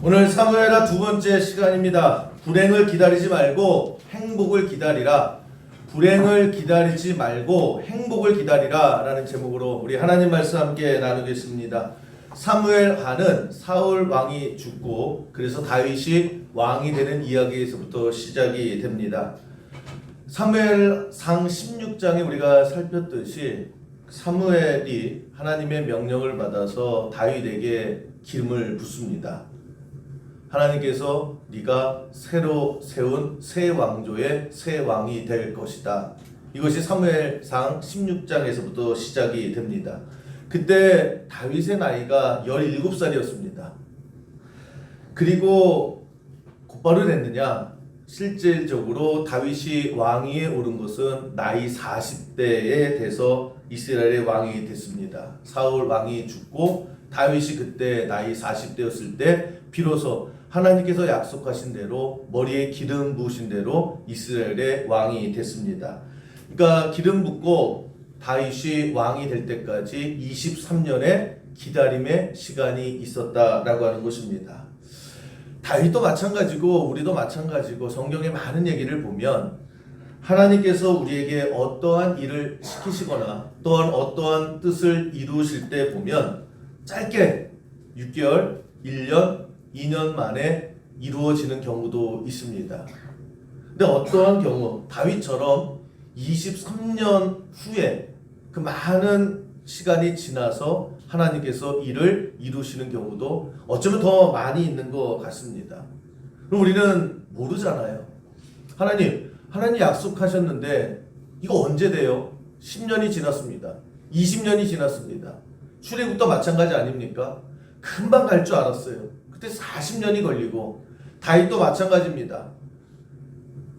오늘 사무엘하 두 번째 시간입니다. 불행을 기다리지 말고 행복을 기다리라. 불행을 기다리지 말고 행복을 기다리라 라는 제목으로 우리 하나님 말씀 함께 나누겠습니다. 사무엘하는 사울 왕이 죽고 그래서 다윗이 왕이 되는 이야기에서부터 시작이 됩니다. 사무엘상 16장에 우리가 살폈듯이 사무엘이 하나님의 명령을 받아서 다윗에게 기름을 붓습니다. 하나님께서 네가 새로 세운 새 왕조의 새 왕이 될 것이다. 이것이 사무엘상 16장에서부터 시작이 됩니다. 그때 다윗의 나이가 17살이었습니다. 그리고 곧바로 됐느냐? 실질적으로 다윗이 왕위에 오른 것은 나이 40대에 돼서 이스라엘의 왕이 됐습니다. 사울 왕이 죽고 다윗이 그때 나이 40대였을 때 비로소 하나님께서 약속하신 대로 머리에 기름 부으신 대로 이스라엘의 왕이 됐습니다. 그러니까 기름 붓고 다윗이 왕이 될 때까지 23년의 기다림의 시간이 있었다라고 하는 것입니다. 다윗도 마찬가지고 우리도 마찬가지고 성경의 많은 얘기를 보면 하나님께서 우리에게 어떠한 일을 시키시거나 또한 어떠한 뜻을 이루실 때 보면 짧게 6개월, 1년, 2년 만에 이루어지는 경우도 있습니다. 근데 어떠한 경우 다윗처럼 23년 후에 그 많은 시간이 지나서 하나님께서 일을 이루시는 경우도 어쩌면 더 많이 있는 것 같습니다. 그럼 우리는 모르잖아요. 하나님 약속하셨는데 이거 언제 돼요? 10년이 지났습니다. 20년이 지났습니다. 출애굽도 마찬가지 아닙니까? 금방 갈 줄 알았어요. 그때 40년이 걸리고 다윗도 마찬가지입니다.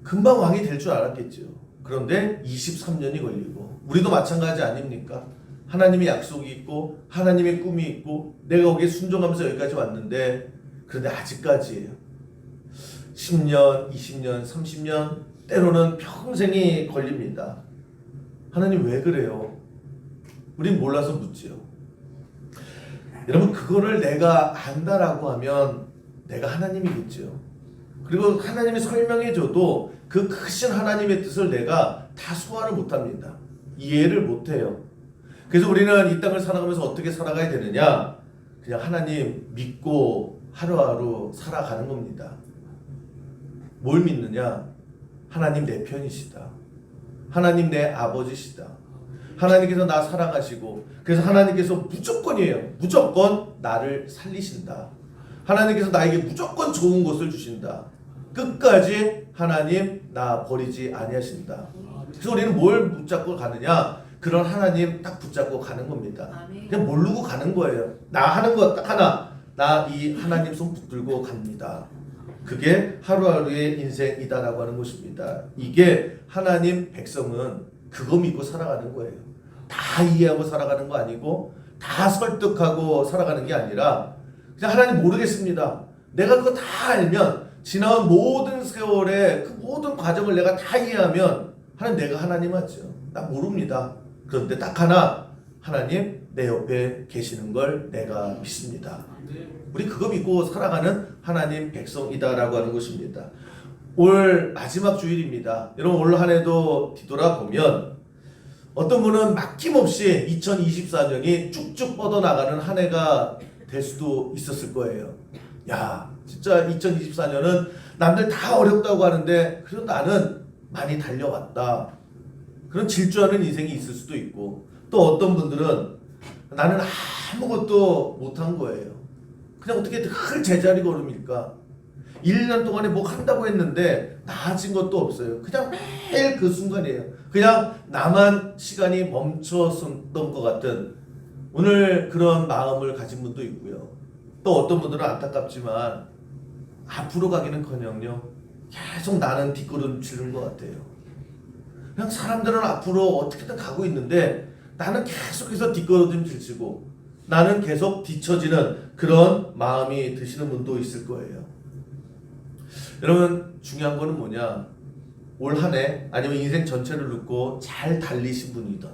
금방 왕이 될 줄 알았겠죠. 그런데 23년이 걸리고 우리도 마찬가지 아닙니까? 하나님의 약속이 있고 하나님의 꿈이 있고 내가 거기에 순종하면서 여기까지 왔는데 그런데 아직까지예요. 10년, 20년, 30년 때로는 평생이 걸립니다. 하나님 왜 그래요? 우린 몰라서 묻지요. 여러분 그거를 내가 안다라고 하면 내가 하나님이겠죠. 그리고 하나님이 설명해줘도 그 크신 하나님의 뜻을 내가 다 소화를 못합니다. 이해를 못해요. 그래서 우리는 이 땅을 살아가면서 어떻게 살아가야 되느냐? 그냥 하나님 믿고 하루하루 살아가는 겁니다. 뭘 믿느냐? 하나님 내 편이시다. 하나님 내 아버지시다. 하나님께서 나 사랑하시고 그래서 하나님께서 무조건이에요. 무조건 나를 살리신다. 하나님께서 나에게 무조건 좋은 것을 주신다. 끝까지 하나님 나 버리지 아니하신다. 그래서 우리는 뭘 붙잡고 가느냐? 그런 하나님 딱 붙잡고 가는 겁니다. 그냥 모르고 가는 거예요. 나 하는 거 딱 하나. 나 이 하나님 손 붙들고 갑니다. 그게 하루하루의 인생이다라고 하는 것입니다. 이게 하나님 백성은 그거 믿고 살아가는 거예요. 다 이해하고 살아가는 거 아니고 다 설득하고 살아가는 게 아니라 그냥 하나님 모르겠습니다. 내가 그거 다 알면 지나온 모든 세월의 그 모든 과정을 내가 다 이해하면 하나님 내가 하나님 맞죠. 나 모릅니다. 그런데 딱 하나 하나님 내 옆에 계시는 걸 내가 믿습니다. 우리 그거 믿고 살아가는 하나님 백성이다라고 하는 것입니다. 올 마지막 주일입니다. 여러분 올 한 해도 뒤돌아보면 어떤 분은 막힘없이 2024년이 쭉쭉 뻗어나가는 한 해가 될 수도 있었을 거예요. 야 진짜 2024년은 남들 다 어렵다고 하는데 그래도 나는 많이 달려왔다. 그런 질주하는 인생이 있을 수도 있고 또 어떤 분들은 나는 아무것도 못한 거예요. 그냥 어떻게 늘 제자리 걸음일까? 1년 동안에 뭐 한다고 했는데 나아진 것도 없어요. 그냥 매일 그 순간이에요. 그냥 나만 시간이 멈췄던 것 같은 오늘 그런 마음을 가진 분도 있고요. 또 어떤 분들은 안타깝지만 앞으로 가기는커녕요 계속 나는 뒷걸음치는 것 같아요. 그냥 사람들은 앞으로 어떻게든 가고 있는데 나는 계속해서 뒷걸음질치고 나는 계속 뒤처지는 그런 마음이 드시는 분도 있을 거예요. 여러분 중요한 거는 뭐냐? 올 한 해 아니면 인생 전체를 놓고 잘 달리신 분이든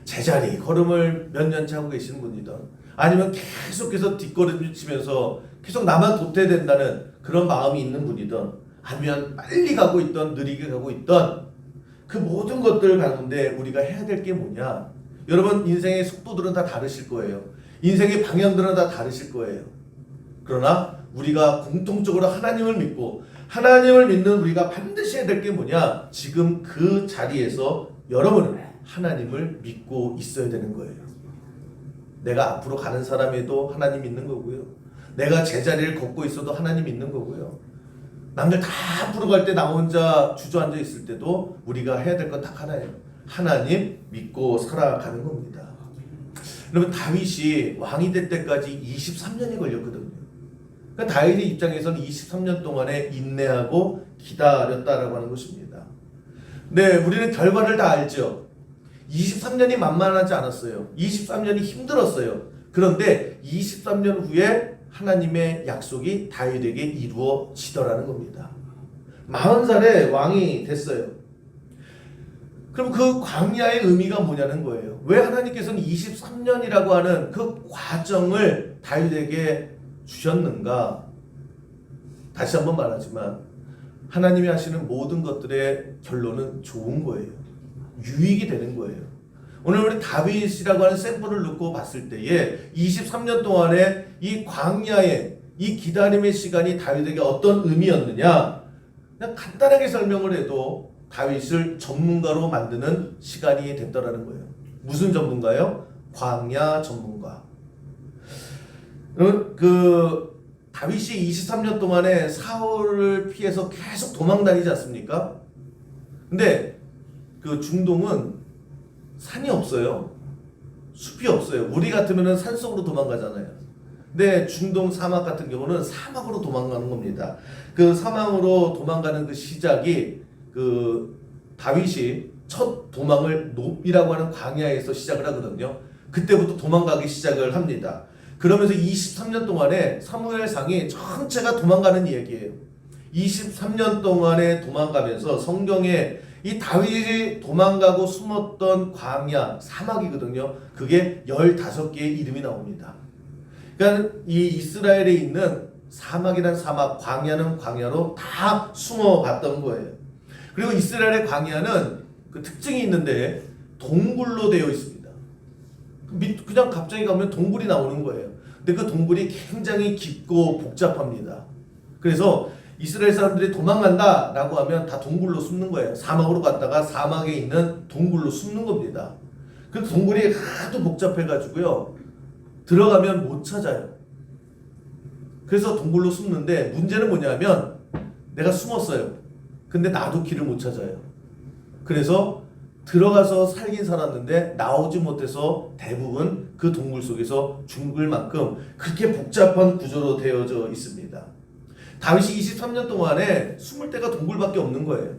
제자리 걸음을 몇 년째 하고 계시는 분이든 아니면 계속해서 뒷걸음치면서 계속 나만 도태된다는 그런 마음이 있는 분이든, 아니면 빨리 가고 있던, 느리게 가고 있던, 그 모든 것들 가운데 우리가 해야 될 게 뭐냐? 여러분, 인생의 속도들은 다 다르실 거예요. 인생의 방향들은 다 다르실 거예요. 그러나 우리가 공통적으로 하나님을 믿고, 하나님을 믿는 우리가 반드시 해야 될 게 뭐냐? 지금 그 자리에서 여러분은 하나님을 믿고 있어야 되는 거예요. 내가 앞으로 가는 사람에도 하나님 믿는 거고요. 내가 제자리를 걷고 있어도 하나님 믿는 거고요. 남들 다 앞으로 갈 때 나 혼자 주저앉아 있을 때도 우리가 해야 될 건 딱 하나예요. 하나님 믿고 살아가는 겁니다. 여러분, 다윗이 왕이 될 때까지 23년이 걸렸거든요. 그러니까 다윗의 입장에서는 23년 동안에 인내하고 기다렸다라고 하는 것입니다. 네, 우리는 결과를 다 알죠. 23년이 만만하지 않았어요. 23년이 힘들었어요. 그런데 23년 후에 하나님의 약속이 다윗에게 이루어지더라는 겁니다. 40살에 왕이 됐어요. 그럼 그 광야의 의미가 뭐냐는 거예요. 왜 하나님께서는 23년이라고 하는 그 과정을 다윗에게 주셨는가? 다시 한번 말하지만 하나님이 하시는 모든 것들의 결론은 좋은 거예요. 유익이 되는 거예요. 오늘 우리 다윗이라고 하는 샘플을 놓고 봤을 때에 23년 동안의 이 광야의 이 기다림의 시간이 다윗에게 어떤 의미였느냐? 그냥 간단하게 설명을 해도 다윗을 전문가로 만드는 시간이 됐더라는 거예요. 무슨 전문가요? 광야 전문가. 그 다윗이 23년 동안에 사울을 피해서 계속 도망 다니지 않습니까? 근데 그 중동은 산이 없어요. 숲이 없어요. 우리 같으면 산속으로 도망가잖아요. 근데 중동 사막 같은 경우는 사막으로 도망가는 겁니다. 그 사막으로 도망가는 그 시작이 그 다윗이 첫 도망을 놉이라고 하는 광야에서 시작을 하거든요. 그때부터 도망가기 시작을 합니다. 그러면서 23년 동안에 사무엘상이 전체가 도망가는 이야기예요. 23년 동안에 도망가면서 성경에 이 다윗이 도망가고 숨었던 광야, 사막이거든요. 그게 15개의 이름이 나옵니다. 그러니까 이 이스라엘에 있는 사막이란 사막, 광야는 광야로 다 숨어봤던 거예요. 그리고 이스라엘의 광야는 그 특징이 있는데 동굴로 되어 있습니다. 그냥 갑자기 가면 동굴이 나오는 거예요. 근데 그 동굴이 굉장히 깊고 복잡합니다. 그래서 이스라엘 사람들이 도망간다 라고 하면 다 동굴로 숨는 거예요. 사막으로 갔다가 사막에 있는 동굴로 숨는 겁니다. 그 동굴이 하도 복잡해가지고요, 들어가면 못 찾아요. 그래서 동굴로 숨는데 문제는 뭐냐면 내가 숨었어요. 근데 나도 길을 못 찾아요. 그래서 들어가서 살긴 살았는데 나오지 못해서 대부분 그 동굴 속에서 죽을 만큼 그렇게 복잡한 구조로 되어져 있습니다. 다윗이 23년 동안에 숨을 데가 동굴밖에 없는 거예요.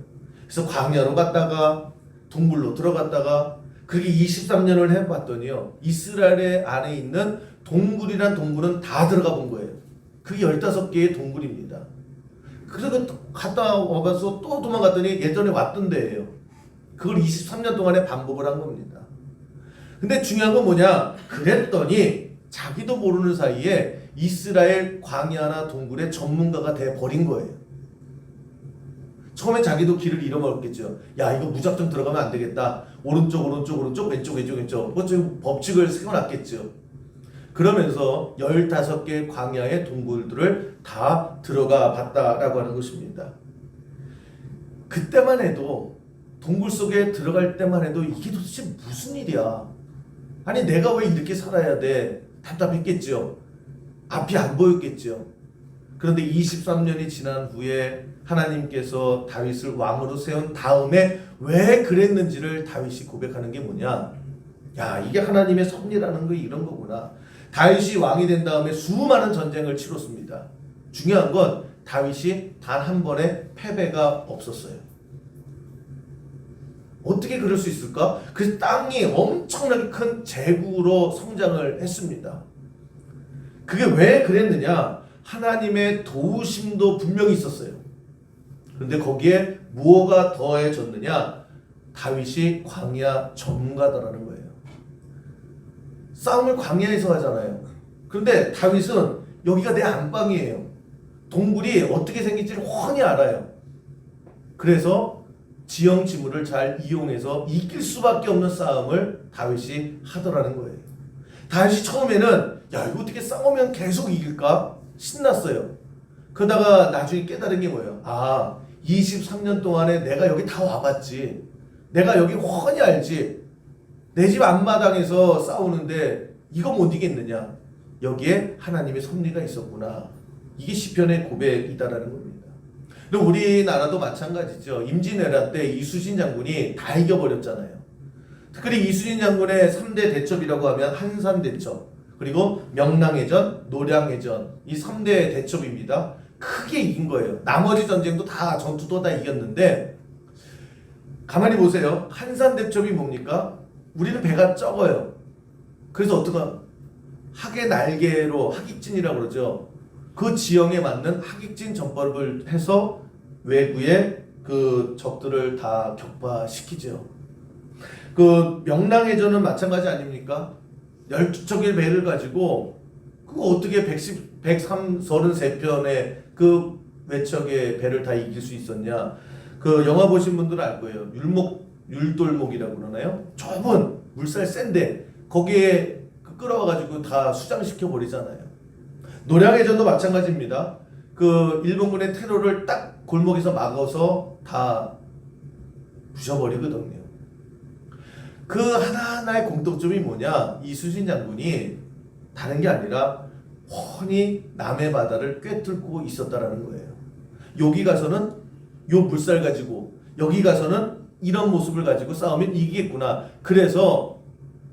그래서 광야로 갔다가 동굴로 들어갔다가 그렇게 23년을 해봤더니요, 이스라엘 안에 있는 동굴이란 동굴은 다 들어가 본 거예요. 그게 15개의 동굴입니다. 그래서 갔다 와서 또 도망갔더니 예전에 왔던 데예요. 그걸 23년 동안에 반복을 한 겁니다. 근데 중요한 건 뭐냐? 그랬더니 자기도 모르는 사이에 이스라엘 광야나 동굴의 전문가가 돼버린 거예요. 처음에 자기도 길을 잃어버렸겠죠. 야, 이거 무작정 들어가면 안 되겠다. 오른쪽, 왼쪽. 뭐 좀 법칙을 세워놨겠죠. 그러면서 15개 광야의 동굴들을 다 들어가 봤다라고 하는 것입니다. 그때만 해도, 동굴 속에 들어갈 때만 해도 이게 도대체 무슨 일이야? 아니, 내가 왜 이렇게 살아야 돼? 답답했겠죠. 앞이 안 보였겠죠. 그런데 23년이 지난 후에 하나님께서 다윗을 왕으로 세운 다음에 왜 그랬는지를 다윗이 고백하는 게 뭐냐? 야, 이게 하나님의 섭리라는 거 이런 거구나. 다윗이 왕이 된 다음에 수많은 전쟁을 치렀습니다. 중요한 건 다윗이 단 한 번의 패배가 없었어요. 어떻게 그럴 수 있을까? 그 땅이 엄청나게 큰 제국으로 성장을 했습니다. 그게 왜 그랬느냐? 하나님의 도우심도 분명히 있었어요. 그런데 거기에 무엇가 더해졌느냐? 다윗이 광야 전문가다라는 거예요. 싸움을 광야에서 하잖아요. 그런데 다윗은 여기가 내 안방이에요. 동굴이 어떻게 생길지를 훤히 알아요. 그래서 지형지물을 잘 이용해서 이길 수밖에 없는 싸움을 다윗이 하더라는 거예요. 다윗이 처음에는 야 이거 어떻게 싸우면 계속 이길까? 신났어요. 그러다가 나중에 깨달은 게 뭐예요? 아 23년 동안에 내가 여기 다 와봤지. 내가 여기 훤히 알지. 내 집 앞마당에서 싸우는데 이거 못 이겼느냐? 여기에 하나님의 섭리가 있었구나. 이게 시편의 고백이다라는 겁니다. 그리고 우리나라도 마찬가지죠. 임진왜란 때 이순신 장군이 다 이겨버렸잖아요. 특히 이순신 장군의 3대 대첩이라고 하면 한산대첩, 그리고 명랑해전, 노량해전 이 3대 대첩입니다. 크게 이긴 거예요. 나머지 전쟁도 다 전투도 다 이겼는데 가만히 보세요. 한산대첩이 뭡니까? 우리는 배가 적어요. 그래서 어떡하? 학의 날개로 하객진이라고 그러죠. 그 지형에 맞는 하객진 전법을 해서 외구의 그 적들을 다 격파시키죠. 그 명랑해전은 마찬가지 아닙니까? 12척의 배를 가지고 그거 어떻게 133편의 그 외척의 배를 다 이길 수 있었냐? 그 영화 보신 분들은 알 거예요. 율돌목이라고 그러나요? 좁은 물살 센데 거기에 끌어와가지고 다 수장시켜 버리잖아요. 노량해전도 마찬가지입니다. 그 일본군의 테러를 딱 골목에서 막아서 다 부셔버리거든요. 그 하나하나의 공통점이 뭐냐? 이순신 장군이 다른 게 아니라 훤히 남의 바다를 꿰뚫고 있었다라는 거예요. 여기 가서는 요 물살 가지고 여기 가서는 이런 모습을 가지고 싸우면 이기겠구나. 그래서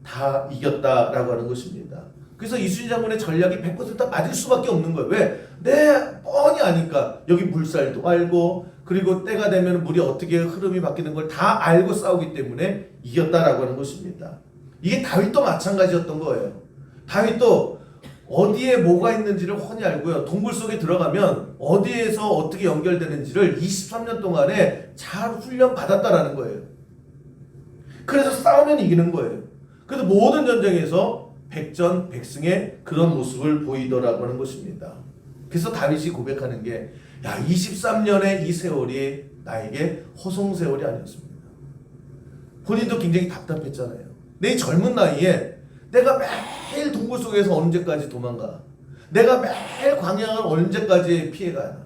다 이겼다라고 하는 것입니다. 그래서 이순신 장군의 전략이 100% 맞을 수밖에 없는 거예요. 왜? 내 뻔히 아니까. 여기 물살도 알고 그리고 때가 되면 물이 어떻게 흐름이 바뀌는 걸 다 알고 싸우기 때문에 이겼다라고 하는 것입니다. 이게 다윗도 마찬가지였던 거예요. 다윗도 어디에 뭐가 있는지를 훤히 알고요. 동굴 속에 들어가면 어디에서 어떻게 연결되는지를 23년 동안에 잘 훈련 받았다라는 거예요. 그래서 싸우면 이기는 거예요. 그래서 모든 전쟁에서 백전백승의 그런 모습을 보이더라고 하는 것입니다. 그래서 다윗이 고백하는 게 야 23년의 이 세월이 나에게 허송 세월이 아니었습니다. 본인도 굉장히 답답했잖아요. 내 젊은 나이에 내가 매일 동굴 속에서 언제까지 도망가? 내가 매일 광야를 언제까지 피해가나?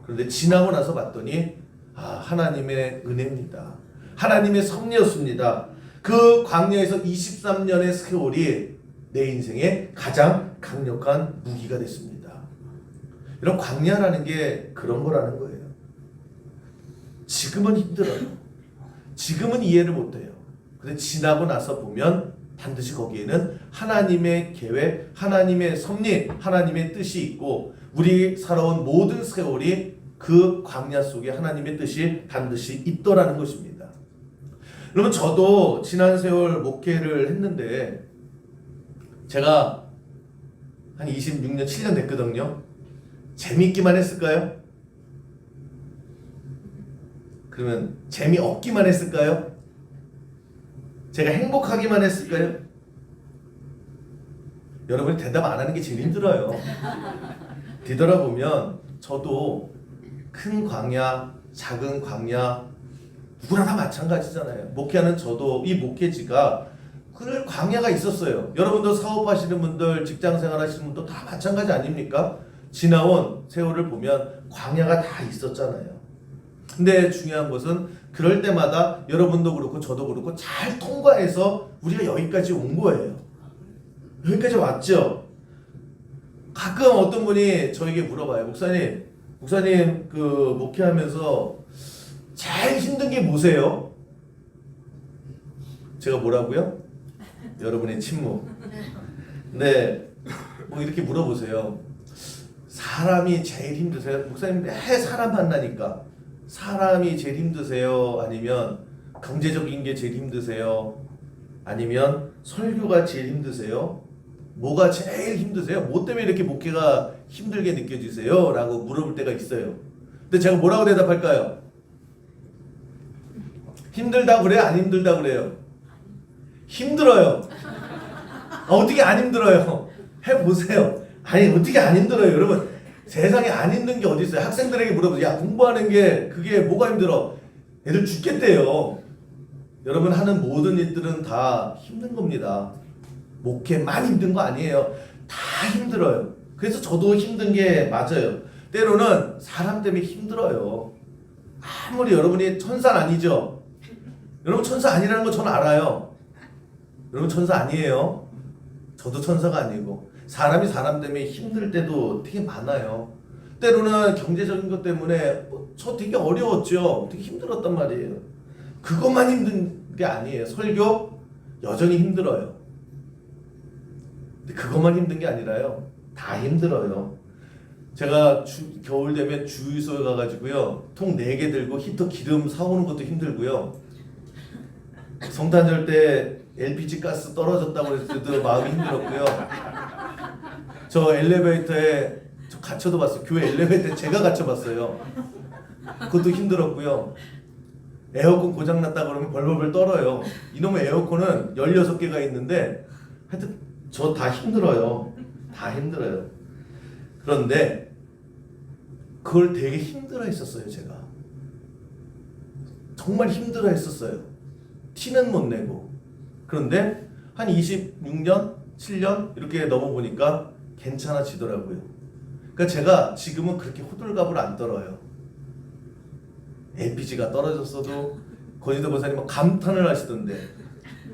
그런데 지나고 나서 봤더니 하나님의 은혜입니다. 하나님의 섭리였습니다. 그 광야에서 23년의 세월이 내 인생의 가장 강력한 무기가 됐습니다. 이런 광야라는 게 그런 거라는 거예요. 지금은 힘들어요. 지금은 이해를 못해요. 근데 지나고 나서 보면 반드시 거기에는 하나님의 계획, 하나님의 섭리, 하나님의 뜻이 있고 우리 살아온 모든 세월이 그 광야 속에 하나님의 뜻이 반드시 있더라는 것입니다. 여러분 저도 지난 세월 목회를 했는데 제가 한 26년, 7년 됐거든요. 재미있기만 했을까요? 그러면 재미없기만 했을까요? 제가 행복하기만 했을까요? 여러분이 대답 안 하는 게 제일 힘들어요. 뒤돌아보면 저도 큰 광야, 작은 광야 누구나 다 마찬가지잖아요. 목회하는 저도 이 목회지가 그 광야가 있었어요. 여러분도 사업하시는 분들, 직장생활 하시는 분도 다 마찬가지 아닙니까? 지나온 세월을 보면 광야가 다 있었잖아요. 근데 중요한 것은 그럴 때마다 여러분도 그렇고 저도 그렇고 잘 통과해서 우리가 여기까지 온 거예요. 여기까지 왔죠. 가끔 어떤 분이 저에게 물어봐요. 목사님 그 목회하면서 제일 힘든 게 뭐세요? 제가 뭐라고요? 여러분의 침묵. 네, 뭐 이렇게 물어보세요. 사람이 제일 힘드세요? 목사님 매 사람 만나니까 사람이 제일 힘드세요? 아니면 경제적인 게 제일 힘드세요? 아니면 설교가 제일 힘드세요? 뭐가 제일 힘드세요? 뭐 때문에 이렇게 목회가 힘들게 느껴지세요? 라고 물어볼 때가 있어요. 근데 제가 뭐라고 대답할까요? 힘들다 그래요? 안 힘들다 그래요? 힘들어요. 어떻게 안 힘들어요? 해보세요. 아니 어떻게 안 힘들어요 여러분. 세상에 안 힘든 게 어디 있어요. 학생들에게 물어보세요. 야 공부하는 게 그게 뭐가 힘들어. 애들 죽겠대요. 여러분 하는 모든 일들은 다 힘든 겁니다. 목회만 힘든 거 아니에요. 다 힘들어요. 그래서 저도 힘든 게 맞아요. 때로는 사람 때문에 힘들어요. 아무리 여러분이 천사 아니죠. 여러분 천사 아니라는 거 전 알아요. 여러분 천사 아니에요. 저도 천사가 아니고 사람이 사람 때문에 힘들 때도 되게 많아요. 때로는 경제적인 것 때문에 저 되게 어려웠죠. 되게 힘들었단 말이에요. 그것만 힘든 게 아니에요. 설교 여전히 힘들어요. 근데 그것만 힘든 게 아니라요. 다 힘들어요. 제가 겨울 되면 주유소에 가가지고요. 통 4개 들고 히터 기름 사오는 것도 힘들고요. 성탄절 때 LPG 가스 떨어졌다고 그랬을 때도 마음이 힘들었고요. 저 엘리베이터에 저 갇혀도 봤어요. 교회 엘리베이터에 제가 갇혀봤어요. 그것도 힘들었고요. 에어컨 고장났다 그러면 벌벌벌 떨어요. 이놈의 에어컨은 16개가 있는데 하여튼 저 다 힘들어요. 다 힘들어요. 그런데 그걸 되게 힘들어 했었어요. 제가 정말 힘들어 했었어요. 티는 못 내고. 그런데 한 26년, 7년 이렇게 넘어보니까 괜찮아지더라고요. 그러니까 제가 지금은 그렇게 호들갑을 안 떨어요. LPG가 떨어졌어도 권희도 권사님은 감탄을 하시던데,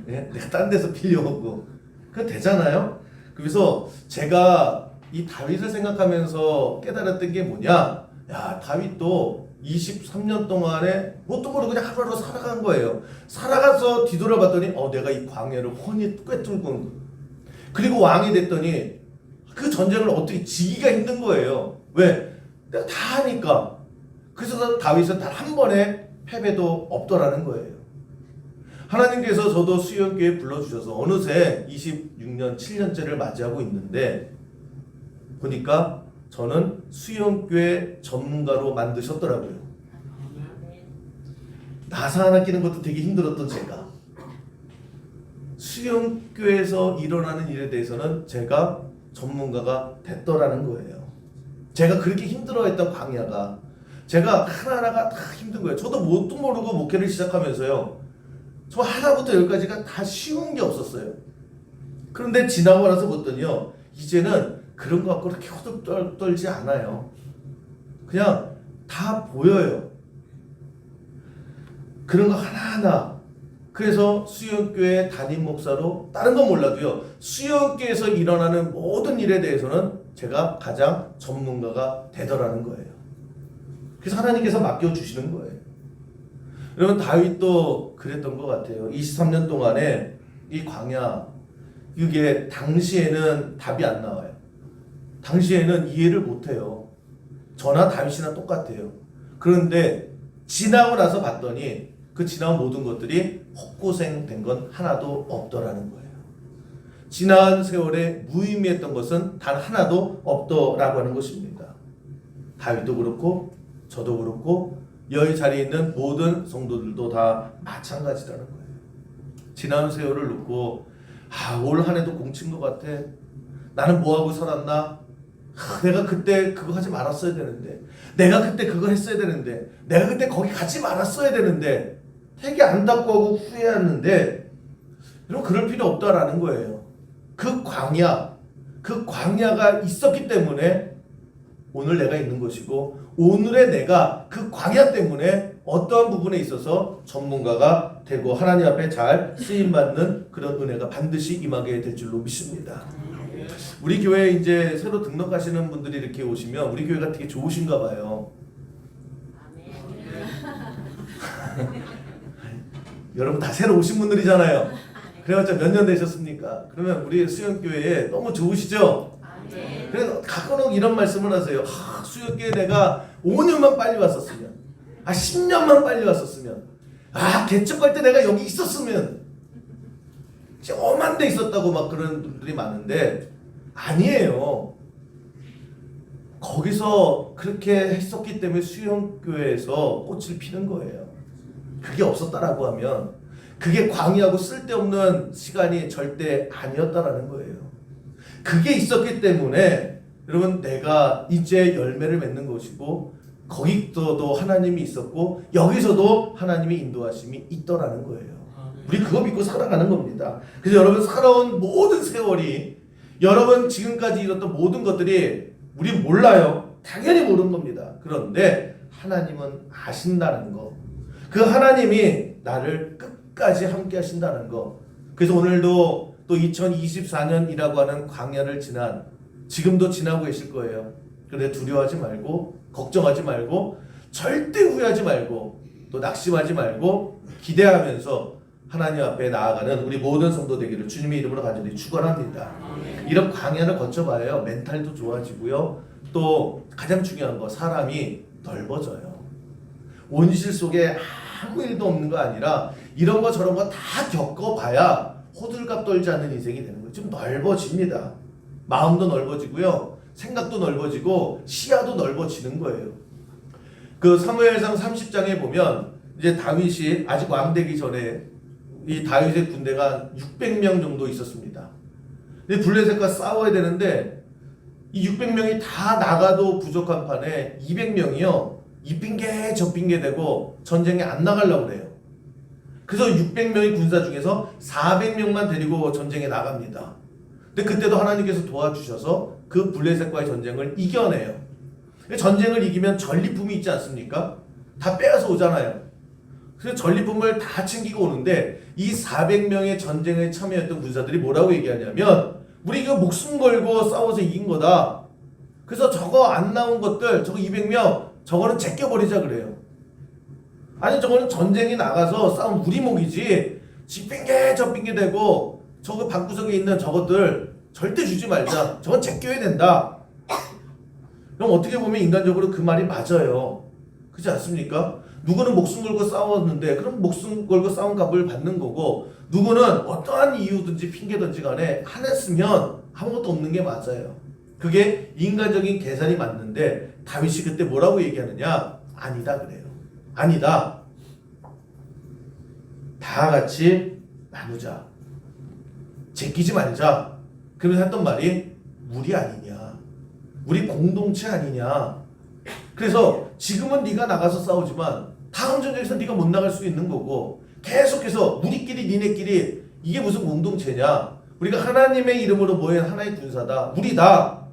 예? 내가 딴 데서 빌려오고 그거 되잖아요. 그래서 제가 이 다윗을 생각하면서 깨달았던 게 뭐냐, 야 다윗도 23년 동안에 뭣도 모르고 그냥 하루하루 살아간 거예요. 살아가서 뒤돌아봤더니 내가 이 광야를 훤히 꿰뚫고, 그리고 왕이 됐더니 그 전쟁을 어떻게 지기가 힘든 거예요. 왜? 내가 다 하니까. 그래서 다윗은 단 한 번의 패배도 없더라는 거예요. 하나님께서 저도 수영교회 불러주셔서 어느새 26년 7년째를 맞이하고 있는데 보니까 저는 수영교회 전문가로 만드셨더라고요. 나사 하나 끼는 것도 되게 힘들었던 제가 수영교회에서 일어나는 일에 대해서는 제가 전문가가 됐더라는 거예요. 제가 그렇게 힘들어했던 광야가 제가 하나하나가 다 힘든 거예요. 저도 뭣도 모르고 목회를 시작하면서요. 저 하나부터 열까지가 다 쉬운 게 없었어요. 그런데 지나고 나서 봤더니요. 이제는 그런 거 갖고 그렇게 호들 떨지 않아요. 그냥 다 보여요. 그런 거 하나하나. 그래서 수영교회 담임 목사로 다른 건 몰라도요. 수영교회에서 일어나는 모든 일에 대해서는 제가 가장 전문가가 되더라는 거예요. 그래서 하나님께서 맡겨주시는 거예요. 여러분 다윗도 그랬던 것 같아요. 23년 동안에 이 광야, 이게 당시에는 답이 안 나와요. 당시에는 이해를 못해요. 저나 다윗이나 똑같아요. 그런데 지나고 나서 봤더니 그 지나온 모든 것들이 헛고생된 건 하나도 없더라는 거예요. 지난 세월에 무의미했던 것은 단 하나도 없더라고 하는 것입니다. 다윗도 그렇고 저도 그렇고 여기 자리에 있는 모든 성도들도 다 마찬가지라는 거예요. 지난 세월을 놓고 올 한 해도 공친 것 같아. 나는 뭐하고 살았나? 내가 그때 그거 하지 말았어야 되는데, 내가 그때 그거 했어야 되는데, 내가 그때 거기 가지 말았어야 되는데, 되게 안타까워하고 후회하는데 여러분 그럴 필요 없다라는 거예요. 그 광야가 있었기 때문에 오늘 내가 있는 것이고, 오늘의 내가 그 광야 때문에 어떠한 부분에 있어서 전문가가 되고 하나님 앞에 잘 쓰임받는 그런 은혜가 반드시 임하게 될 줄로 믿습니다. 우리 교회에 이제 새로 등록하시는 분들이 이렇게 오시면 우리 교회가 되게 좋으신가 봐요. 여러분 다 새로 오신 분들이잖아요. 그래봤자 몇 년 되셨습니까? 그러면 우리 수영교회에 너무 좋으시죠? 그래서 가끔은 이런 말씀을 하세요. 수영교회 내가 5년만 빨리 왔었으면, 10년만 빨리 왔었으면, 개척할 때 내가 여기 있었으면, 엄한 데 있었다고 막 그런 분들이 많은데 아니에요. 거기서 그렇게 했었기 때문에 수영교회에서 꽃을 피는 거예요. 그게 없었다라고 하면 그게 광야하고 쓸데없는 시간이 절대 아니었다라는 거예요. 그게 있었기 때문에 여러분 내가 이제 열매를 맺는 것이고 거기서도 하나님이 있었고 여기서도 하나님의 인도하심이 있더라는 거예요. 우리 그거 믿고 살아가는 겁니다. 그래서 여러분 살아온 모든 세월이 여러분 지금까지 이뤘던 모든 것들이 우리 몰라요. 당연히 모르는 겁니다. 그런데 하나님은 아신다는 거. 그 하나님이 나를 끝까지 함께 하신다는 거. 그래서 오늘도 또 2024년이라고 하는 광야를 지금도 지나고 계실 거예요. 그런데 두려워하지 말고 걱정하지 말고 절대 후회하지 말고 또 낙심하지 말고 기대하면서 하나님 앞에 나아가는 우리 모든 성도 되기를 주님의 이름으로 간절히 축원합니다. 이런 광야를 거쳐봐요. 멘탈도 좋아지고요. 또 가장 중요한 거 사람이 넓어져요. 온실 속에 아무 일도 없는 거 아니라 이런 거 저런 거 다 겪어봐야 호들갑 떨지 않는 인생이 되는 거예요. 좀 넓어집니다. 마음도 넓어지고요. 생각도 넓어지고 시야도 넓어지는 거예요. 그 사무엘상 30장에 보면 이제 다윗이 아직 왕 되기 전에 이 다윗의 군대가 600명 정도 있었습니다. 근데 블레셋과 싸워야 되는데 이 600명이 다 나가도 부족한 판에 200명이요. 이 핑계 저 핑계 대고 전쟁에 안 나가려고 그래요. 그래서 600명의 군사 중에서 400명만 데리고 전쟁에 나갑니다. 근데 그때도 하나님께서 도와주셔서 그 블레셋과의 전쟁을 이겨내요. 전쟁을 이기면 전리품이 있지 않습니까? 다 빼앗아 오잖아요. 그래서 전리품을 다 챙기고 오는데 이 400명의 전쟁에 참여했던 군사들이 뭐라고 얘기하냐면 우리 이거 목숨 걸고 싸워서 이긴 거다. 그래서 저거 안 나온 것들 저거 200명 저거는 제껴버리자 그래요. 아니 저거는 전쟁에 나가서 싸운 우리 목이지 지 핑계 저 핑계 대고 저거 방구석에 있는 저것들 절대 주지 말자. 저건 제껴야 된다. 그럼 어떻게 보면 인간적으로 그 말이 맞아요. 그렇지 않습니까? 누구는 목숨 걸고 싸웠는데 그럼 목숨 걸고 싸운 값을 받는 거고 누구는 어떠한 이유든지 핑계든지 간에 안 했으면 아무것도 없는 게 맞아요. 그게 인간적인 계산이 맞는데 다윗이 그때 뭐라고 얘기하느냐? 아니다 그래요. 아니다. 다 같이 나누자. 제끼지 말자. 그러면서 했던 말이 우리 아니냐. 우리 공동체 아니냐. 그래서 지금은 네가 나가서 싸우지만 다음 전쟁에서 네가 못 나갈 수 있는 거고 계속해서 우리끼리 니네끼리 이게 무슨 공동체냐. 우리가 하나님의 이름으로 모인 하나의 군사다. 우리다.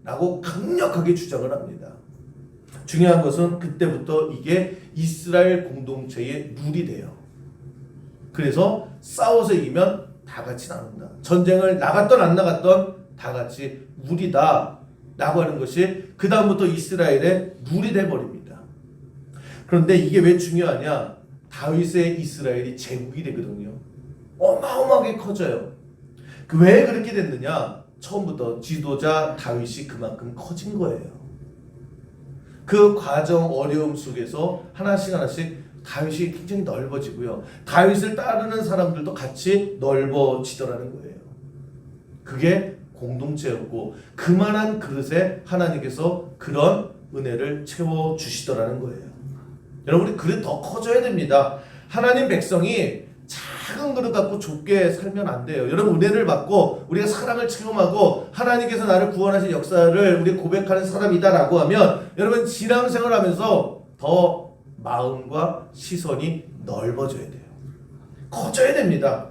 라고 강력하게 주장을 합니다. 중요한 것은 그때부터 이게 이스라엘 공동체의 룰이 돼요. 그래서 싸워서 이기면 다 같이 나눈다. 전쟁을 나갔던 안 나갔던 다 같이 우리다 라고 하는 것이 그 다음부터 이스라엘의 룰이 돼버립니다. 그런데 이게 왜 중요하냐? 다윗의 이스라엘이 제국이 되거든요. 어마어마하게 커져요. 왜 그렇게 됐느냐? 처음부터 지도자 다윗이 그만큼 커진 거예요. 그 과정 어려움 속에서 하나씩 다윗이 굉장히 넓어지고요. 다윗을 따르는 사람들도 같이 넓어지더라는 거예요. 그게 공동체였고 그만한 그릇에 하나님께서 그런 은혜를 채워주시더라는 거예요. 여러분 우리 그릇 더 커져야 됩니다. 하나님 백성이 작은 그릇 갖고 좁게 살면 안 돼요. 여러분 은혜를 받고 우리가 사랑을 체험하고 하나님께서 나를 구원하신 역사를 우리 고백하는 사람이다라고 하면 여러분 신앙생활 하면서 더 마음과 시선이 넓어져야 돼요. 커져야 됩니다.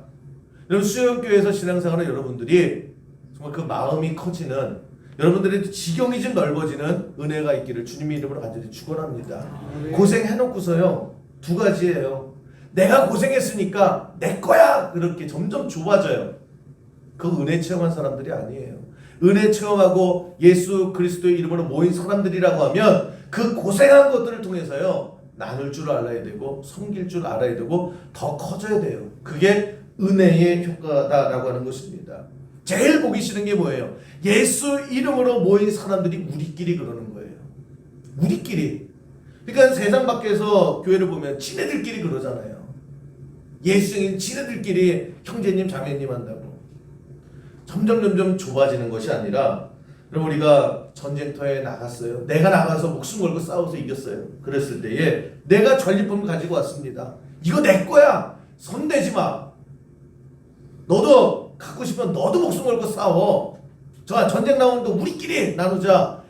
여러분 수영교회에서 신앙생활은 여러분들이 정말 그 마음이 커지는 여러분들의 지경이 좀 넓어지는 은혜가 있기를 주님의 이름으로 간절히 축원합니다. 고생해놓고서요 두 가지예요. 내가 고생했으니까 내 거야 그렇게 점점 좁아져요. 그 은혜 체험한 사람들이 아니에요. 은혜 체험하고 예수 그리스도의 이름으로 모인 사람들이라고 하면 그 고생한 것들을 통해서요 나눌 줄 알아야 되고 섬길 줄 알아야 되고 더 커져야 돼요. 그게 은혜의 효과다라고 하는 것입니다. 제일 보기 싫은 게 뭐예요? 예수 이름으로 모인 사람들이 우리끼리 그러는 거예요. 우리끼리. 그러니까 세상 밖에서 교회를 보면 지네들끼리 그러잖아요. 예수님 지네들끼리 형제님 자매님 한다고. 점점 좁아지는 것이 아니라 여러분 우리가 전쟁터에 나갔어요. 내가 나가서 목숨 걸고 싸워서 이겼어요. 그랬을 때에 내가 전리품을 가지고 왔습니다. 이거 내 거야. 손대지 마. 너도 갖고 싶으면 너도 목숨 걸고 싸워. 전쟁 나오는데 우리끼리 나누자.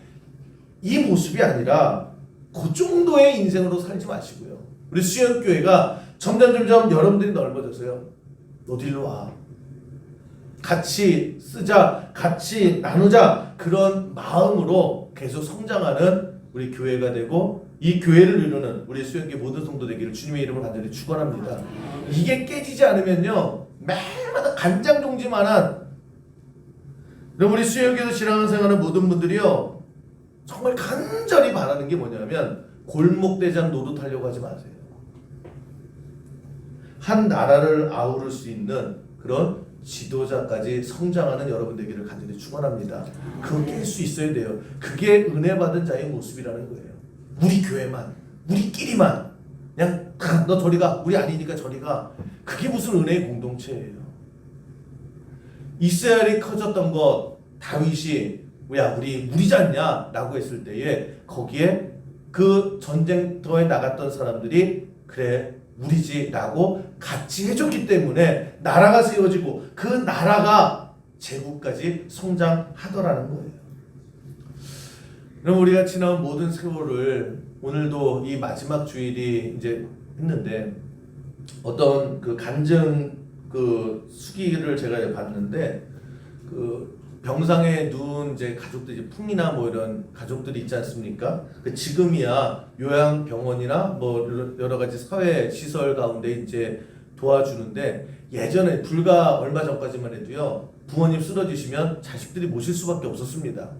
이 모습이 아니라 그 정도의 인생으로 살지 마시고요. 우리 수영교회가 점점 여러분들이 넓어져서요. 너들로 와. 같이 쓰자, 같이 나누자. 그런 마음으로 계속 성장하는 우리 교회가 되고 이 교회를 이루는 우리 수영교회 모든 성도 되기를 주님의 이름으로 간절히 축원합니다. 이게 깨지지 않으면요. 매일마다 간장종지만한 우리 수영교회에서 신앙생활하는 모든 분들이요. 정말 간절히 바라는 게 뭐냐면 골목대장 노릇하려고 하지 마세요. 한 나라를 아우를 수 있는 그런 지도자까지 성장하는 여러분 되기를 간절히 축원합니다. 그거 깰 수 있어야 돼요. 그게 은혜 받은 자의 모습이라는 거예요. 우리 교회만, 우리끼리만 그냥 너 저리 가, 우리 아니니까 저리 가. 그게 무슨 은혜의 공동체예요. 이스라엘이 커졌던 것, 다윗이 야 우리 무리지 않냐 라고 했을 때에 거기에 그 전쟁터에 나갔던 사람들이 그래 우리지 라고 같이 해줬기 때문에 나라가 세워지고 그 나라가 제국까지 성장하더라는 거예요. 그럼 우리가 지난 모든 세월을 오늘도 이 마지막 주일이 이제 했는데 어떤 그 간증 그 수기를 제가 봤는데 그 병상에 누운 이제 가족들이 풍이나 뭐 이런 가족들이 있지 않습니까? 그 지금이야 요양병원이나 뭐 여러 가지 사회 시설 가운데 이제 도와주는데 예전에 불과 얼마 전까지만 해도요 부모님 쓰러지시면 자식들이 모실 수밖에 없었습니다.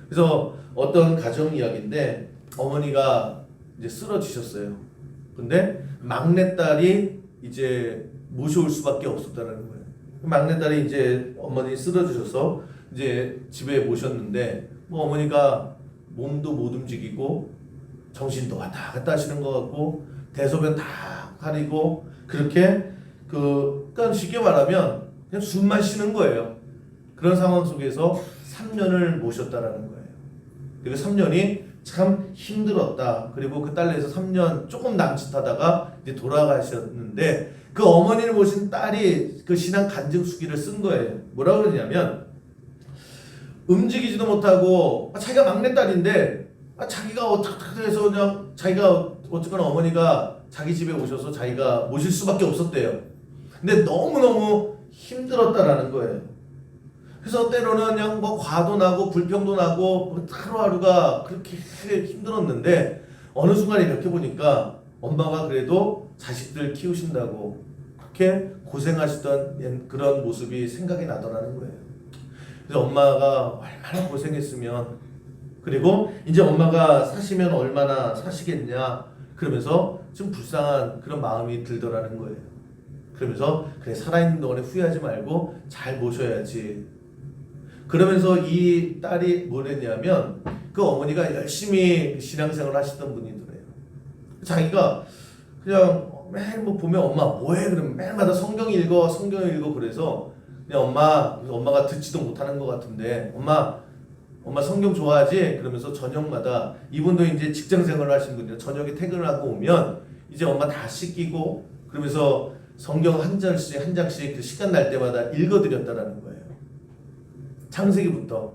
그래서 어떤 가정 이야기인데 어머니가 이제 쓰러지셨어요. 근데 막내딸이 이제 모셔올 수밖에 없었다는 거예요. 막내딸이 이제 어머니 쓰러지셔서 이제 집에 모셨는데 뭐 어머니가 몸도 못 움직이고 정신도 왔다 갔다 하시는 것 같고 대소변 다 가리고 그렇게 그러니까 쉽게 말하면 그냥 숨만 쉬는 거예요. 그런 상황 속에서 3년을 모셨다라는 거예요. 그리고 3년이 참 힘들었다. 그리고 그 딸내에서 3년 조금 남짓하다가 이제 돌아가셨는데 그 어머니를 모신 딸이 그 신앙 간증 수기를 쓴 거예요. 뭐라고 그러냐면 움직이지도 못하고 자기가 막내딸인데 자기가 어떻게 해서 그냥 자기가 어쨌거나 어머니가 자기 집에 오셔서 자기가 모실 수밖에 없었대요. 근데 너무너무 힘들었다라는 거예요. 그래서 때로는 그냥 뭐 과도 나고 불평도 나고 하루하루가 그렇게 힘들었는데 어느 순간 이렇게 보니까 엄마가 그래도 자식들 키우신다고 그렇게 고생하시던 그런 모습이 생각이 나더라는 거예요. 그래서 엄마가 얼마나 고생했으면 그리고 이제 엄마가 사시면 얼마나 사시겠냐 그러면서 좀 불쌍한 그런 마음이 들더라는 거예요. 그러면서 그래 살아있는 동안에 후회하지 말고 잘 모셔야지. 그러면서 이 딸이 뭘 했냐면 그 어머니가 열심히 신앙생활을 하시던 분이더래요. 자기가 그냥 매일 뭐 보면 엄마 뭐해 그러면 매일마다 성경 읽어 그래서 그냥 엄마가 듣지도 못하는 것 같은데 엄마 성경 좋아하지? 그러면서 저녁마다 이분도 이제 직장생활을 하신 분이라 저녁에 퇴근을 하고 오면 이제 엄마 다 씻기고 그러면서 성경 한 장씩 그 시간 날 때마다 읽어드렸다라는 거예요. 창세기부터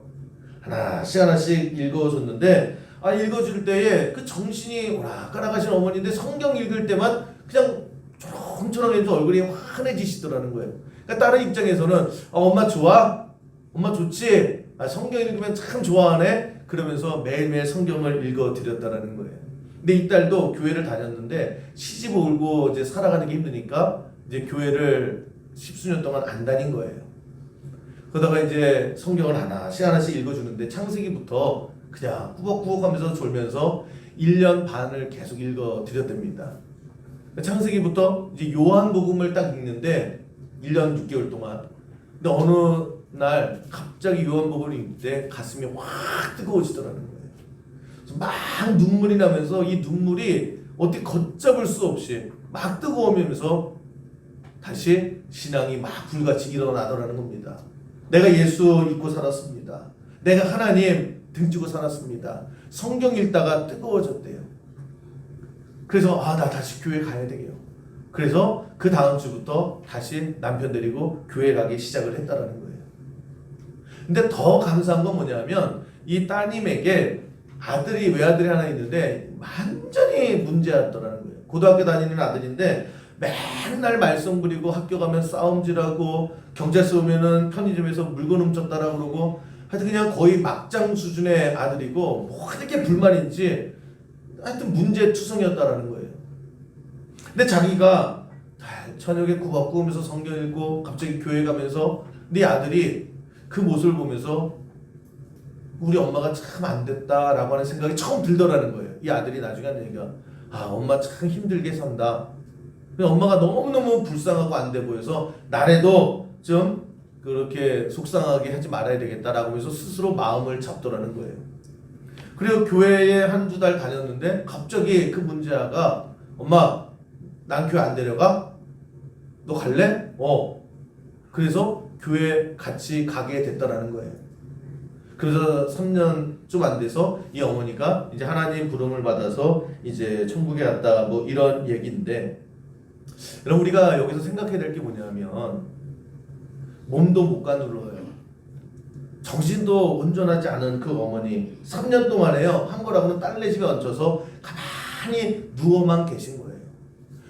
하나씩 읽어줬는데 읽어줄 때에 그 정신이 오락가락하신 어머니인데 성경 읽을 때만 그냥 초롱초롱해서 얼굴이 환해지시더라는 거예요. 그러니까 다른 입장에서는 엄마 좋아? 엄마 좋지? 성경 읽으면 참 좋아하네? 그러면서 매일매일 성경을 읽어드렸다라는 거예요. 근데 이 딸도 교회를 다녔는데 시집 오고 이제 살아가는 게 힘드니까 이제 교회를 10수년 동안 안 다닌 거예요. 그러다가 이제 성경을 하나씩 읽어주는데 창세기부터 그냥 꾸벅꾸벅 하면서 졸면서 1년 반을 계속 읽어드렸답니다. 창세기부터 이제 요한복음을 딱 읽는데 1년 6개월 동안. 근데 어느 날 갑자기 요한복음을 읽을 때 가슴이 확 뜨거워지더라는 거예요. 막 눈물이 나면서 이 눈물이 어떻게 걷잡을 수 없이 막 뜨거워오면서 다시 신앙이 막 불같이 일어나더라는 겁니다. 내가 예수 믿고 살았습니다. 내가 하나님 등지고 살았습니다. 성경 읽다가 뜨거워졌대요. 그래서 나 다시 교회 가야 되게요. 그래서 그 다음 주부터 다시 남편 데리고 교회 가기 시작을 했다라는 거예요. 근데 더 감사한 건 뭐냐면 이 따님에게 외아들이 하나 있는데 완전히 문제였더라는 거예요. 고등학교 다니는 아들인데 맨날 말썽 부리고 학교 가면 싸움질하고 경찰서 오면은 편의점에서 물건 훔쳤다라고 그러고 하여튼 그냥 거의 막장 수준의 아들이고 뭐 그렇게 불만인지 하여튼 문제투성이었다라는 거예요. 근데 자기가 저녁에 구박구면서 성경 읽고 갑자기 교회 가면서 네 아들이 그 모습을 보면서 우리 엄마가 참 안 됐다라고 하는 생각이 처음 들더라는 거예요. 이 아들이 나중에 하는 얘기가 엄마 참 힘들게 산다. 엄마가 너무너무 불쌍하고 안 돼 보여서 나래도 좀 그렇게 속상하게 하지 말아야 되겠다라고 하면서 스스로 마음을 잡더라는 거예요. 그리고 교회에 한두 달 다녔는데 갑자기 그 문제아가 엄마 난 교회 안 데려가? 너 갈래? 그래서 교회 같이 가게 됐다라는 거예요. 그래서 3년 좀 안 돼서 이 어머니가 이제 하나님 부름을 받아서 이제 천국에 갔다 뭐 이런 얘기인데, 여러분 우리가 여기서 생각해야 될 게 뭐냐면 몸도 못 가눌러요. 정신도 온전하지 않은 그 어머니 3년 동안에요 한 거라고는 딸내 집에 얹혀서 가만히 누워만 계신 거예요.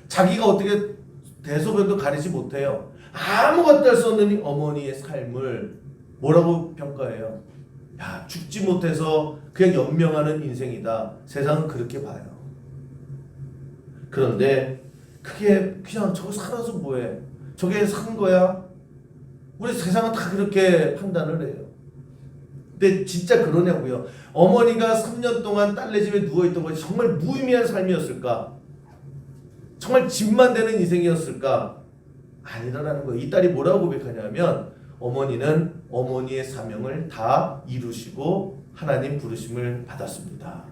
자기가 어떻게 대소변도 가리지 못해요. 아무것도 할 수 없는 이 어머니의 삶을 뭐라고 평가해요? 야, 죽지 못해서 그냥 연명하는 인생이다. 세상은 그렇게 봐요. 그런데 그게 그냥 저거 살아서 뭐해? 저게 산 거야? 우리 세상은 다 그렇게 판단을 해요. 근데 진짜 그러냐고요. 어머니가 3년 동안 딸네 집에 누워있던 것이 정말 무의미한 삶이었을까? 정말 집만 되는 인생이었을까? 아니라는 거예요. 이 딸이 뭐라고 고백하냐면 어머니는 어머니의 사명을 다 이루시고 하나님 부르심을 받았습니다.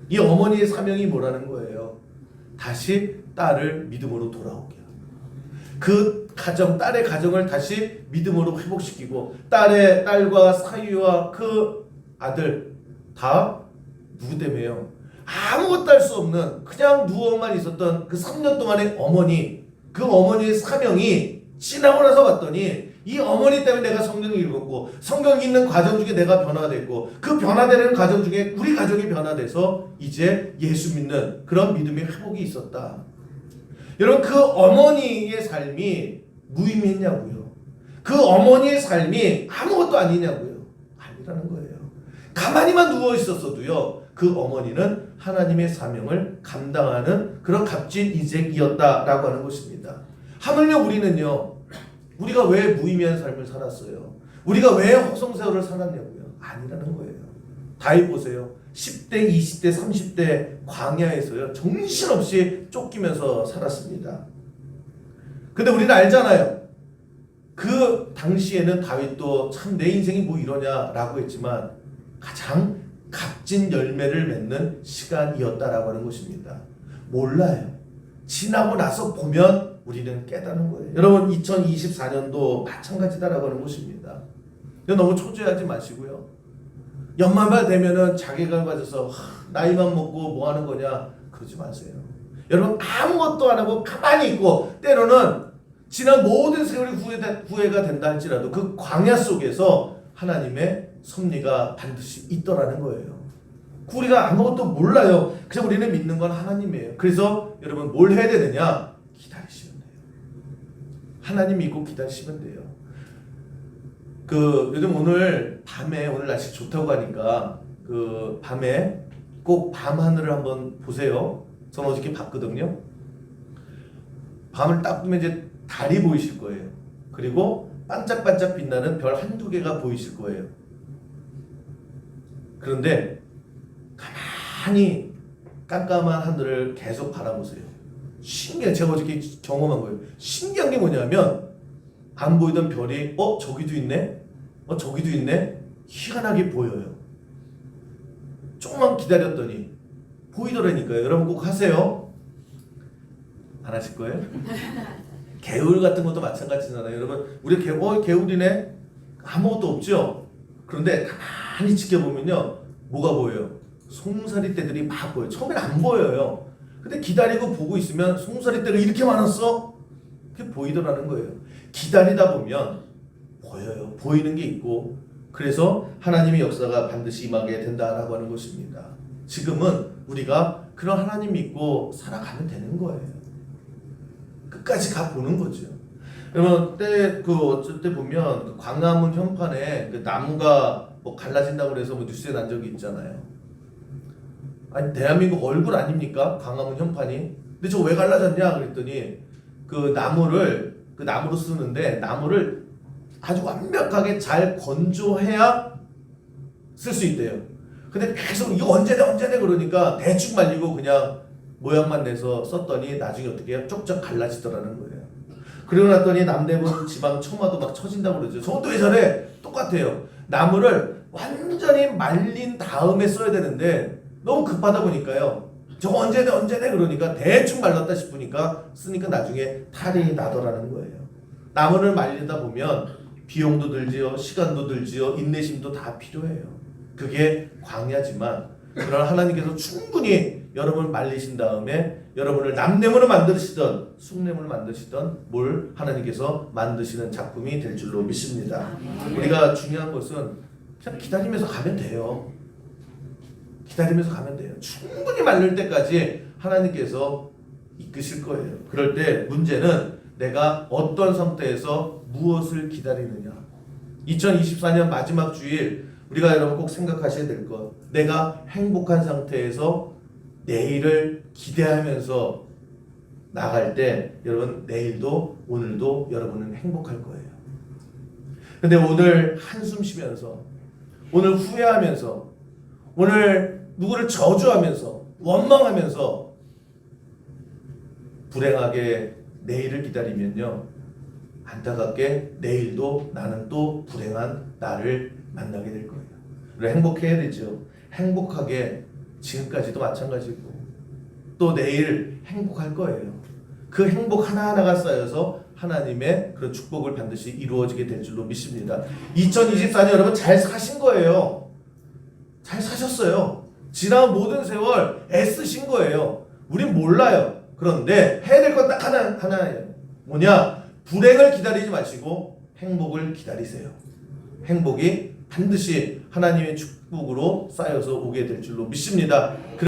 이 어머니의 사명이 뭐라는 거예요? 다시 딸을 믿음으로 돌아오게 하고 그 가정, 딸의 가정을 다시 믿음으로 회복시키고 딸과 사위와 그 아들 다 누구 때문에요? 아무것도 할 수 없는 그냥 누워만 있었던 그 3년 동안의 어머니, 그 어머니의 사명이 지나고 나서 봤더니 이 어머니 때문에 내가 성경을 읽었고 성경 읽는 과정 중에 내가 변화됐고 그 변화되는 과정 중에 우리 가족이 변화돼서 이제 예수 믿는 그런 믿음의 회복이 있었다. 여러분 그 어머니의 삶이 무의미했냐고요? 그 어머니의 삶이 아무것도 아니냐고요? 아니라는 거예요. 가만히만 누워 있었어도요 그 어머니는 하나님의 사명을 감당하는 그런 값진 인생이었다라고 하는 것입니다. 하물며 우리는요, 우리가 왜 무의미한 삶을 살았어요? 우리가 왜 허송세월을 살았냐고요? 아니라는 거예요. 다윗 보세요. 10대, 20대, 30대 광야에서요 정신없이 쫓기면서 살았습니다. 근데 우리는 알잖아요. 그 당시에는 다윗도 참 내 인생이 뭐 이러냐라고 했지만 가장 값진 열매를 맺는 시간이었다라고 하는 것입니다. 몰라요. 지나고 나서 보면 우리는 깨닫는 거예요. 여러분 2024년도 마찬가지다라고 하는 것입니다. 너무 초조해하지 마시고요. 연말만 되면은 자괴감 가져서 나이만 먹고 뭐 하는 거냐 그러지 마세요. 여러분 아무것도 안 하고 가만히 있고 때로는 지난 모든 세월이 후회가 된다 할지라도 그 광야 속에서 하나님의 섭리가 반드시 있더라는 거예요. 우리가 아무것도 몰라요. 그냥 우리는 믿는 건 하나님이에요. 그래서 여러분 뭘 해야 되느냐? 기다리시면 돼요. 하나님 믿고 기다리시면 돼요. 요즘 오늘 밤에 오늘 날씨 좋다고 하니까 그 밤에 꼭 밤하늘을 한번 보세요. 저는 어저께 봤거든요. 밤을 딱 보면 이제 달이 보이실 거예요. 그리고 반짝반짝 빛나는 별 한두 개가 보이실 거예요. 그런데 가만히 깜깜한 하늘을 계속 바라보세요. 신기해. 제가 어저께 경험한 거예요. 신기한 게 뭐냐면 안 보이던 별이 저기도 있네? 저기도 있네? 희한하게 보여요. 조금만 기다렸더니 보이더라니까요. 여러분 꼭 하세요. 안 하실 거예요? 개울 같은 것도 마찬가지잖아요. 여러분 우리 개울이네? 아무것도 없죠? 그런데 가만히 지켜보면요 뭐가 보여요? 송사리떼들이 막 보여요. 처음엔 안 보여요. 근데 기다리고 보고 있으면 송사리떼가 이렇게 많았어? 그게 보이더라는 거예요. 기다리다 보면 보여요. 보이는 게 있고 그래서 하나님의 역사가 반드시 임하게 된다라고 하는 것입니다. 지금은 우리가 그런 하나님 믿고 살아가면 되는 거예요. 끝까지 가보는 거죠. 그러면 어쩔 때 보면 그 광화문 현판에 그 나무가 뭐 갈라진다고 그래서 뭐 뉴스에 난 적이 있잖아요. 아니 대한민국 얼굴 아닙니까? 광화문 현판이. 근데 저거 왜 갈라졌냐 그랬더니 그 나무로 쓰는데 나무를 아주 완벽하게 잘 건조해야 쓸 수 있대요. 근데 계속 이거 언제 돼 그러니까 대충 말리고 그냥 모양만 내서 썼더니 나중에 어떻게 해요? 쪽쪽 갈라지더라는 거예요. 그러고 났더니 남대문 지방 청와도 막 쳐진다고 그러죠. 저것도 왜 저래? 똑같아요. 나무를 완전히 말린 다음에 써야 되는데 너무 급하다 보니까요. 저거 언제 돼 그러니까 대충 말랐다 싶으니까 쓰니까 나중에 탈이 나더라는 거예요. 나무를 말리다 보면 비용도 들지요, 시간도 들지요, 인내심도 다 필요해요. 그게 광야지만 그러나 하나님께서 충분히 여러분을 말리신 다음에 여러분을 남대문을 만드시던 숭례문을 만드시던 뭘 하나님께서 만드시는 작품이 될 줄로 믿습니다. 우리가 중요한 것은 그냥 기다리면서 가면 돼요. 기다리면서 가면 돼요. 충분히 말릴 때까지 하나님께서 이끄실 거예요. 그럴 때 문제는 내가 어떤 상태에서 무엇을 기다리느냐. 2024년 마지막 주일 우리가 여러분 꼭 생각하셔야 될 것. 내가 행복한 상태에서 내일을 기대하면서 나갈 때 여러분 내일도 오늘도 여러분은 행복할 거예요. 근데 오늘 한숨 쉬면서 오늘 후회하면서 오늘 누구를 저주하면서 원망하면서 불행하게 내일을 기다리면요 안타깝게 내일도 나는 또 불행한 나를 만나게 될 거예요. 우리 행복해야 되죠. 행복하게 지금까지도 마찬가지고 또 내일 행복할 거예요. 그 행복 하나하나가 쌓여서 하나님의 그런 축복을 반드시 이루어지게 될 줄로 믿습니다. 2024년 여러분 잘 사신 거예요. 잘 사셨어요. 지난 모든 세월 애쓰신 거예요. 우린 몰라요. 그런데 해야 될 건 딱 하나예요. 뭐냐? 불행을 기다리지 마시고 행복을 기다리세요. 행복이 반드시 하나님의 축복으로 쌓여서 오게 될 줄로 믿습니다.